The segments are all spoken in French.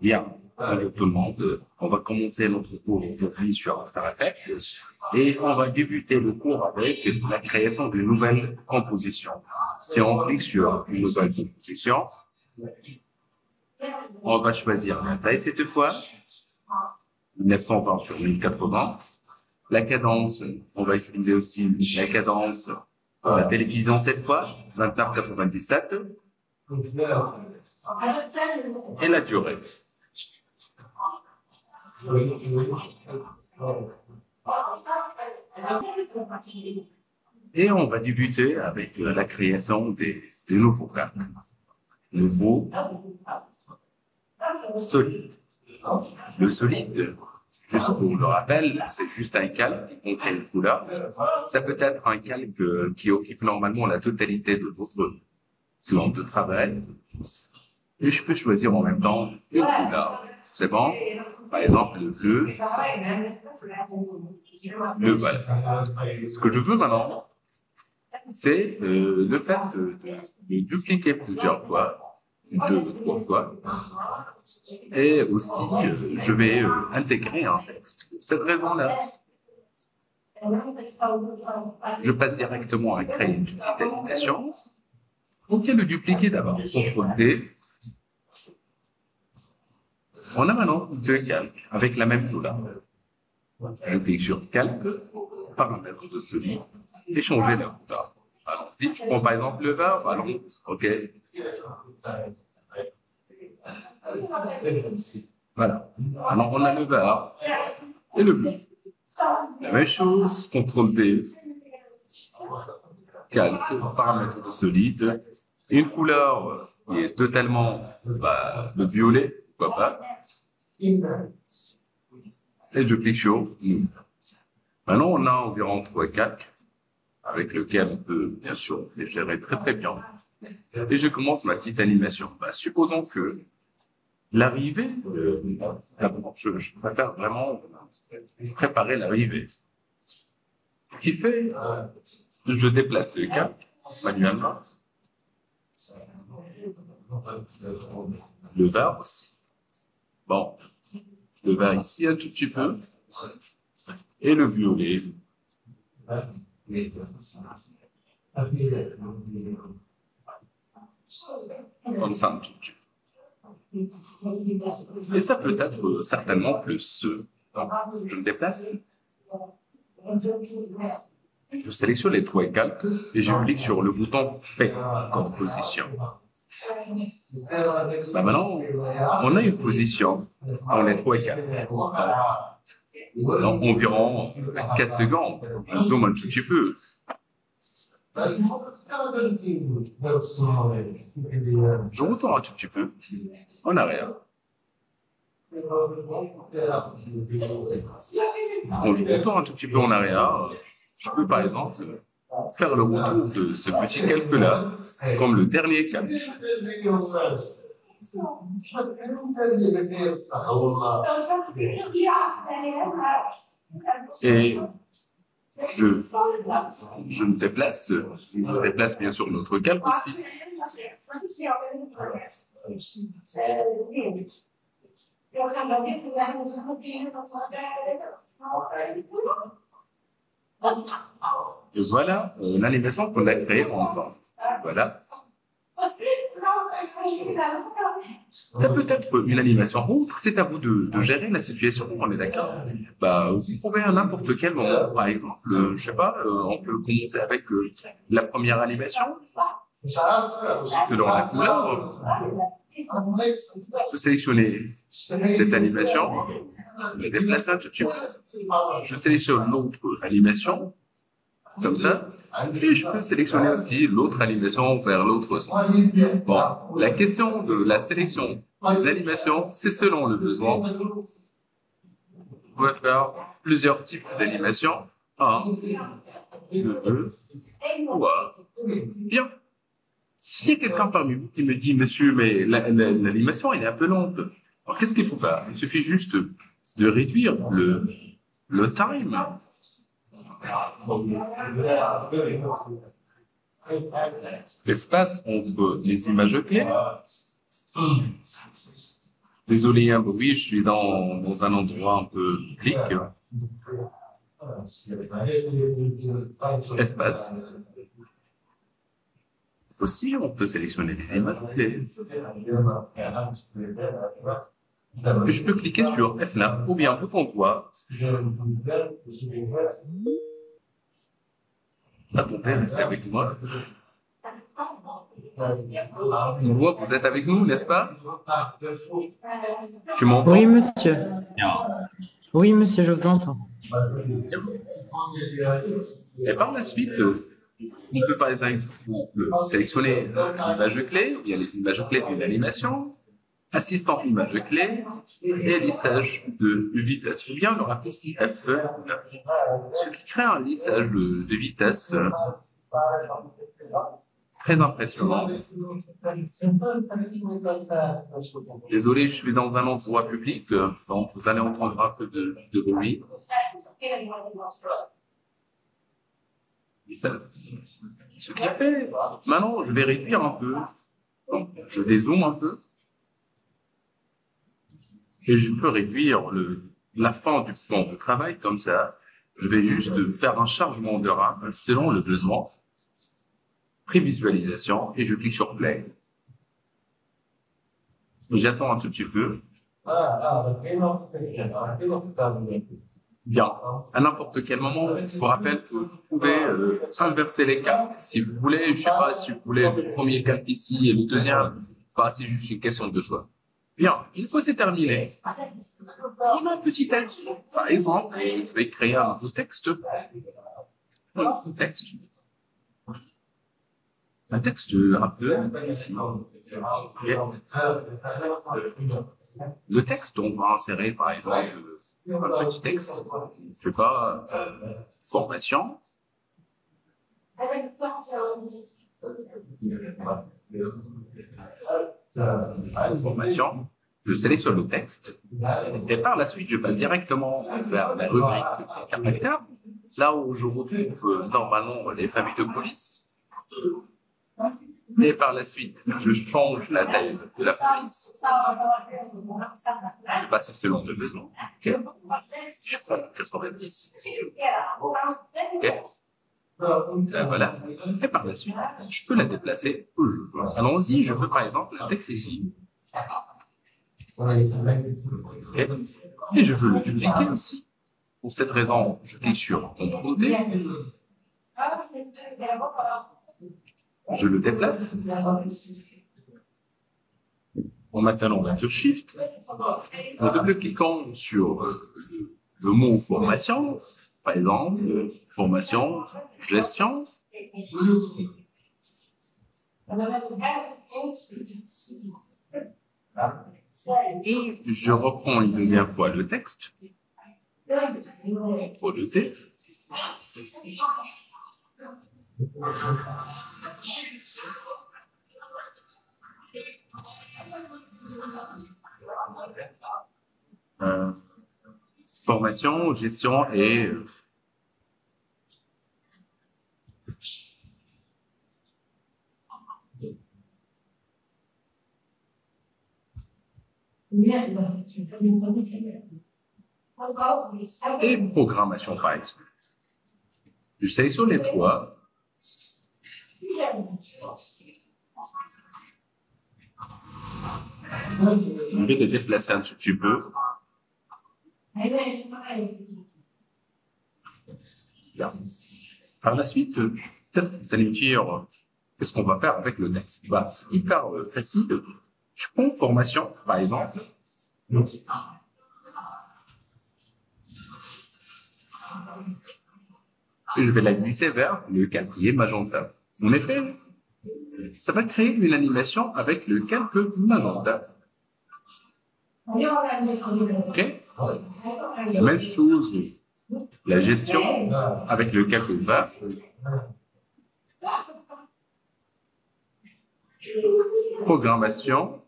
Bien, bonjour tout le monde. On va commencer notre cours aujourd'hui sur After Effects et on va débuter le cours avec la création d'une nouvelle composition. Si on clique sur une nouvelle composition, on va choisir la taille cette fois, 920 sur 1080. La cadence, on va utiliser aussi la cadence de la télévision cette fois, 29,97. Et la durée. Et on va débuter avec la création des nouveaux calques. Nouveau, solide. Le solide, juste pour le rappel, c'est juste un calque qui contient une couleur. Ça peut être un calque qui occupe normalement la totalité de votre plan de travail. Et je peux choisir en même temps une couleur. C'est bon? Par exemple, le bleu, le vert. Ce que je veux maintenant, c'est le fait de dupliquer plusieurs fois, 2 ou 3 fois. Et aussi, je vais intégrer un texte. Pour cette raison-là, je passe directement à créer une petite animation. On vient le dupliquer d'abord. CTRL-D. On a maintenant 2 calques avec la même couleur. Je clique sur calque, paramètres de celui, et changer la couleur. Alors, si je prends par exemple le vert, allons, OK. Voilà. Alors, on a le vert et le bleu. La même chose, CTRL-D, calque, paramètres de solide, une couleur qui est totalement le violet, pourquoi pas. Et je clique sur New. Maintenant, on a environ 3 calques avec lequel on peut, bien sûr, les gérer très très bien. Et je commence ma petite animation. Supposons que l'arrivée, je préfère vraiment préparer l'arrivée. Ce qui fait, je déplace le calque manuellement. Le vert aussi. Bon, le vert ici un tout petit peu. Et le violet. Comme ça un tout petit peu. Et ça peut être certainement plus. Donc, je me déplace. Je sélectionne les 3 calques et je clique sur le bouton P, composition. Maintenant, on a une position dans les 3 calques. Dans environ 4 secondes, je zoome un tout petit peu. Je retourne un tout petit peu en arrière. Quand je retourne un tout petit peu en arrière, je peux par exemple faire le retour de ce petit calque-là comme le dernier calque. Et je me déplace, je déplace bien sûr notre calque aussi. Et voilà l'animation qu'on a créée ensemble. Voilà. Ça peut être une animation autre, c'est à vous de gérer la situation, on est d'accord. Vous pouvez à n'importe quel moment, par exemple, je sais pas, on peut commencer avec la première animation, selon la couleur. Je peux sélectionner cette animation, la déplacer un tout petit peu. Je sélectionne l'autre animation, comme ça. Et je peux sélectionner aussi l'autre animation vers l'autre sens. Bon, la question de la sélection des animations, c'est selon le besoin. Vous pouvez faire plusieurs types d'animations. 1, 2, 3. Bien. S'il y a quelqu'un parmi vous qui me dit, monsieur, mais l'animation, elle est un peu longue. Alors, qu'est-ce qu'il faut faire? Il suffit juste de réduire le time. L'espace entre les images clés. Désolé, hein, oui, je suis dans un endroit un peu public. Espace. Aussi, on peut sélectionner les images. Je peux cliquer sur F9 ou bien vous qu'on voit. Attendez, restez avec moi. On voit que vous êtes avec nous, n'est-ce pas? Tu m'entends? Oui, monsieur. Bien. Oui, monsieur, je vous entends. Et par la suite, on peut par exemple sélectionner l'image clé, ou bien les images clés d'une animation, assistant image clé, et lissage de vitesse, ou bien le raccourci F9, ce qui crée un lissage de vitesse très impressionnant. Désolé, je suis dans un endroit public, donc vous allez entendre un peu de bruit. Ce qui fait, maintenant, je vais réduire un peu. Donc, je dézoome un peu. Et je peux réduire la fin du plan de travail comme ça. Je vais juste faire un chargement de RAM selon le besoin. Prévisualisation et je clique sur Play. J'attends un tout petit peu. Bien. À n'importe quel moment, je vous rappelle que vous pouvez inverser les cartes. Si vous voulez, je sais pas, si vous voulez le premier cap ici et le deuxième, enfin, c'est juste une question de choix. Bien. Une fois c'est terminé, on a un petit texte. Par exemple, je vais créer un nouveau texte. Un nouveau texte. Un texte un peu ici. Le texte, on va insérer par exemple un petit texte, je sais pas, formation. Formation. Je sélectionne le texte et par la suite, je passe directement vers la rubrique caractère, là où je retrouve normalement les familles de police. Et par la suite, je change la taille de la police. Je passe selon le besoin. Okay. Je prends 90. Okay. Voilà. Et par la suite, je peux la déplacer où je veux. Allons-y, je veux par exemple un texte ici. Okay. Et je veux le dupliquer aussi. Pour cette raison, je clique sur CTRL-D. Je le déplace. En maintenant, on va sur Shift. En double-cliquant sur le mot formation, par exemple, formation, gestion. Et je reprends une deuxième fois le texte. Pour le texte. Formation, gestion et programmation par exemple. Je sélectionne les trois. Je vais les déplacer un tout petit peu. Bien. Par la suite, peut-être vous allez me dire qu'est-ce qu'on va faire avec le texte. Bah, c'est hyper facile. Je prends formation, par exemple. Et je vais la glisser vers le calquier magenta. En effet, ça va créer une animation avec le calque magenta. Ok? La même chose, la gestion avec le calque vert. Programmation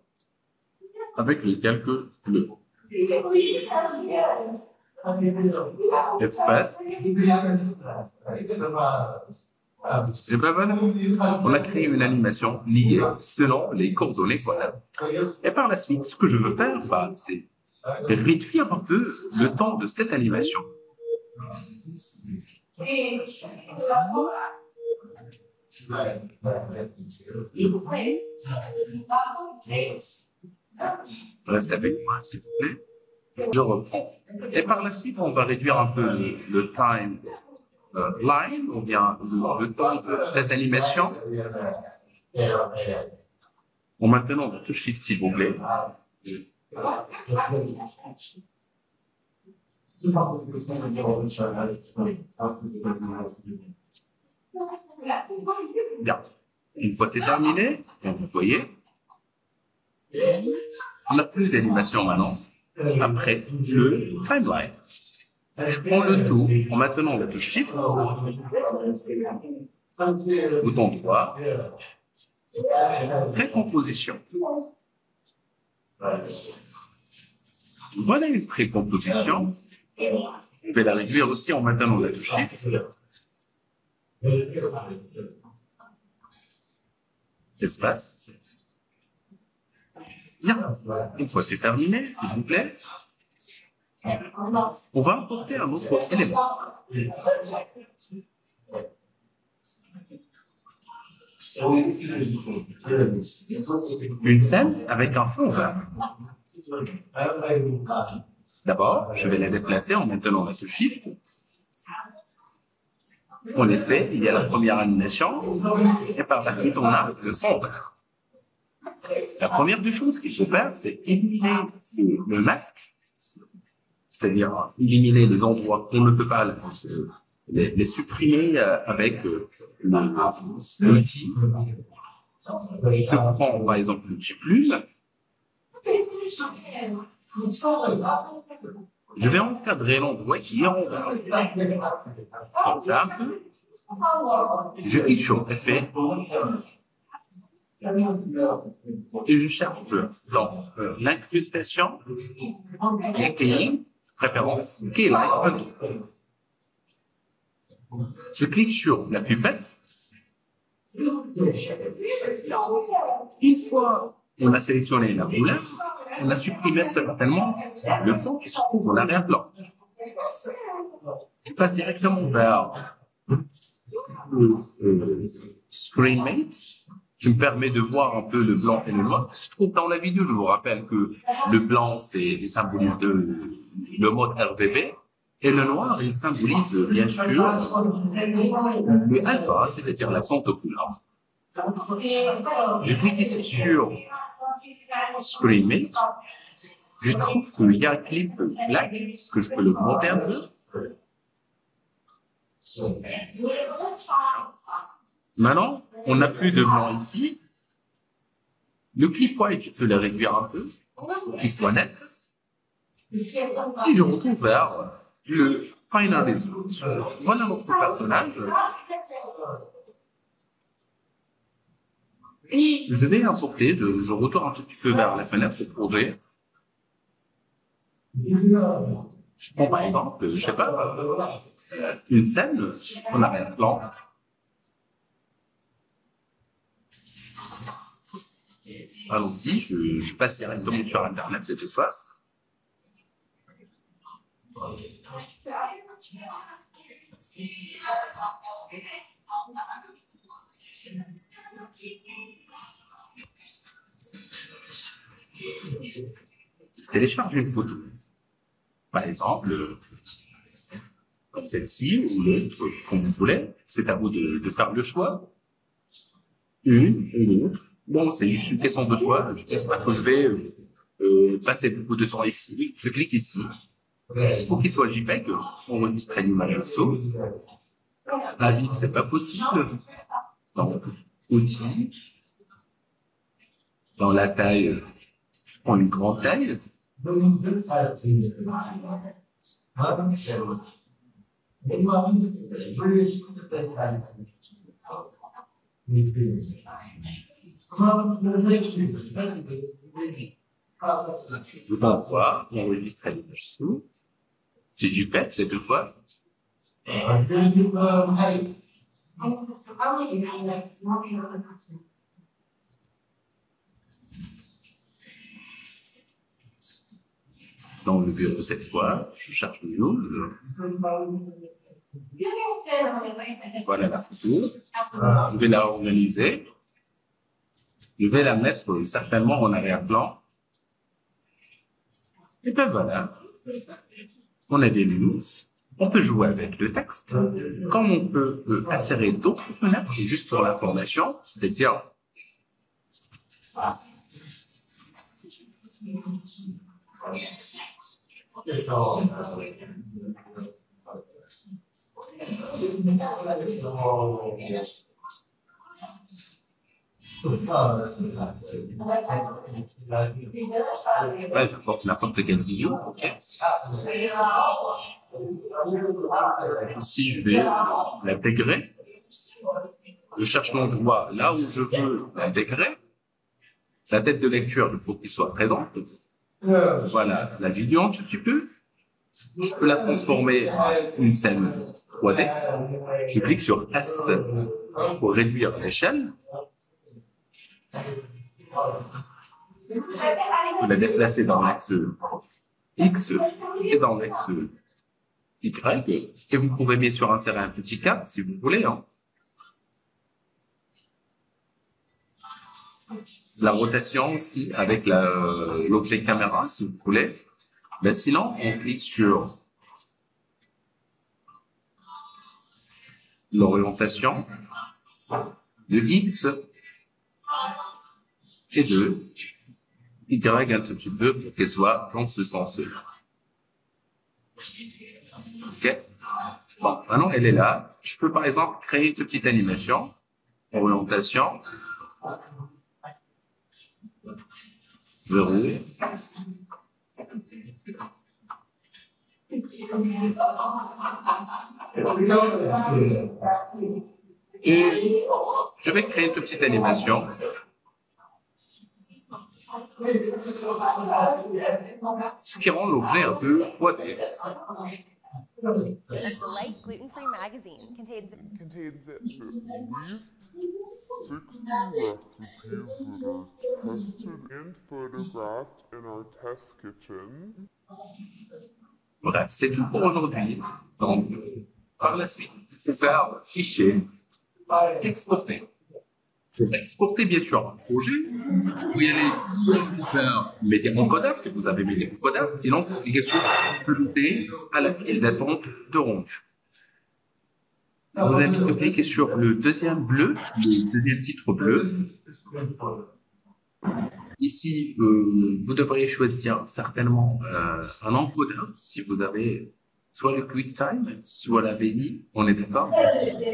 avec le calque bleu. Espace Et ben voilà, on a créé une animation liée selon les coordonnées qu'on a. Et par la suite, ce que je veux faire, bah, c'est réduire un peu le temps de cette animation. Reste avec moi, s'il vous plaît. Je reprends. Et par la suite, on va réduire un peu le time line, ou bien le temps de cette animation. En maintenant le touche Shift, s'il vous plaît. Bien. Une fois c'est terminé, comme vous voyez, on n'a plus d'animation maintenant. Après le timeline, je prends le tout en maintenant la touche Shift, bouton droit, précomposition. Voilà une précomposition. Je vais la réduire aussi en maintenant la touche Shift. Espace. Bien. Une fois c'est terminé, s'il vous plaît, on va apporter un autre élément. Une scène avec un fond vert. D'abord, je vais la déplacer en maintenant la touche Shift. En effet, il y a la première animation, et par la suite, on a le fond vert. La première des choses qu'il faut faire, c'est éliminer le masque, c'est-à-dire éliminer les endroits qu'on ne peut pas les supprimer avec l'outil. Je prends par exemple l'outil plume. Je vais encadrer l'endroit qui est en vert. Comme ça, un peu. Je clique sur Effet. Et je cherche dans l'incrustation, et keying, préférence, keyline. Je clique sur la pupette. Une fois on a sélectionné la couleur, on a supprimé certainement le fond qui se trouve en arrière-plan. Je passe directement vers Screen Mate, qui me permet de voir un peu le blanc et le noir. Je trouve dans la vidéo, je vous rappelle que le blanc, il symbolise le mode RGB, et le noir, il symbolise bien sûr le alpha, c'est-à-dire l'absence de couleur. Je clique ici sur Screen Mate. Je trouve qu'il y a un clip black que je peux le monter un peu. Maintenant, on n'a plus de blanc ici. Le clip white, je peux le réduire un peu pour qu'il soit net. Et je retrouve vers le Final Result. Voilà notre personnage. Et je vais importer, je retourne un tout petit peu vers la fenêtre de projet. Je prends par exemple, je sais pas, une scène en arrière-plan. Allons-y, je passe directement sur Internet cette fois. Je télécharge une photo. Par exemple, comme celle-ci ou l'autre, comme vous voulez. C'est à vous de faire le choix. Une ou l'autre. Bon, c'est juste une question de choix. Je pense pas que je vais passer beaucoup de temps ici. Je clique ici. Il faut qu'il soit JPEG. On enregistre l'image saut. À vif, c'est pas possible. Donc, outils. Dans la taille, je prends une grande taille. Vous pouvez voir, on enregistre l'image sous. C'est JPEG cette fois. Dans le bureau cette fois, je cherche le news. Voilà la photo. Je vais la organiser. Je vais la mettre certainement en arrière-plan. Et ben voilà. On a des news. On peut jouer avec le texte. Comme on peut insérer d'autres fenêtres juste pour l'information, c'est-à-dire j'apporte n'importe quelle vidéo. Okay. Si je vais l'intégrer, je cherche l'endroit là où je veux l'intégrer. La tête de lecture, il faut qu'il soit présente. Voilà, la vidéo un petit peu. Je peux la transformer en une scène 3D. Je clique sur S pour réduire l'échelle. Je peux la déplacer dans l'axe X et dans l'axe Y. Et vous pouvez bien sûr insérer un petit cadre si vous voulez. Hein. La rotation aussi avec l'objet caméra si vous voulez. Ben sinon, on clique sur l'orientation de X et de Y un tout petit peu pour qu'elle soit dans ce sens-là. Ok. Bon, maintenant elle est là. Je peux par exemple créer une petite animation. Orientation 0. Et je vais créer une petite animation. Ce qui rend l'objet un peu 3D. A Delight gluten-free magazine contains at least 60 recipes that are tested and photographed in our test kitchens. Bref, c'est tout pour aujourd'hui. Donc, par la suite, il faut faire fichier, exporter. Pour exporter, bien sûr, un projet, vous pouvez aller soit faire média encodable, si vous avez média encodable, sinon, vous cliquez sur ajouter à la file d'attente d'Orange. Je vous invite à cliquer sur le deuxième bleu, le deuxième titre bleu. Ici, vous devriez choisir certainement un encodeur si vous avez soit le QuickTime, soit la VI, on est d'accord.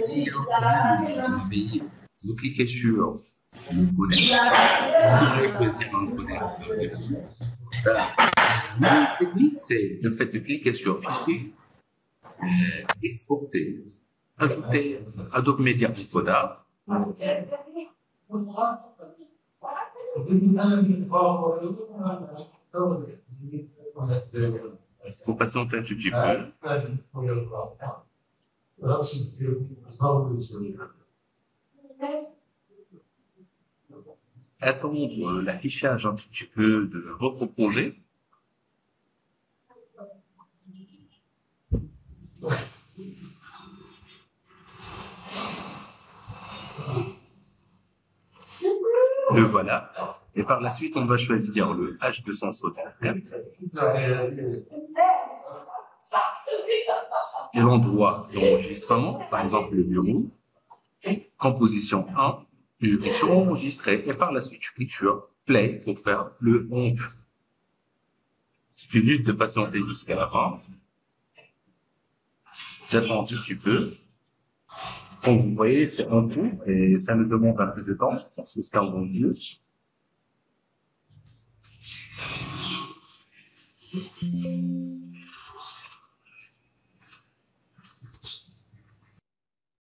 Si la VI, vous cliquez sur l'encodeur, vous devriez choisir un encodeur. La technique, c'est le fait de cliquer sur Fichier, Exporter, ajouter Adobe Media Encoder. Faut patienter un tout petit peu. Attendre l'affichage un tout petit peu de votre projet. Le voilà. Et par la suite, on va choisir le H264. Et l'endroit d'enregistrement, par exemple le bureau. Composition 1. Je clique sur enregistrer. Et par la suite, je clique sur play pour faire le on. Il suffit juste de patienter jusqu'à la fin. J'attends un tout petit peu. Donc, vous voyez, c'est en tout et ça nous demande un peu de temps parce que c'est un bon lieu.